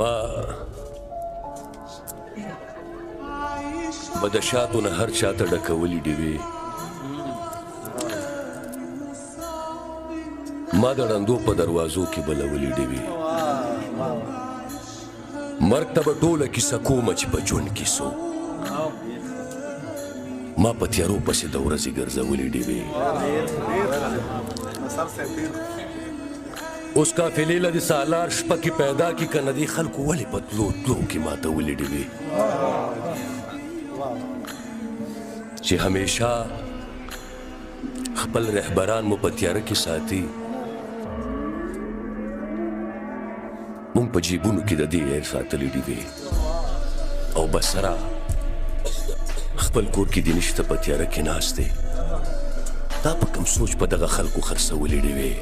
ما به د شاتو نه هر چاته ډکولي ډېوې ما د ړندو په دروازو کې بلولي ډېوې مرګ ته به ټوله کیسه کومه چې په ژوند کې سو ما په تیارو پسې د ورځې ګرځولي ډېوې اوس قافلې له د سالار شپه کې پیدا کړي که نه دې خلکو ولې په تلو تلو کې ماتولې ډېوې چې همیشه خپل رهبران مو په تیاره کې ساتي مونږ په جیبونو کې د دې عیب ساتلې ډېوې او بسره خپل کور کې دې نشته په تیاره کې ناست دی دا په کوم سوچ په دغه خلکو خرڅولې ډېوې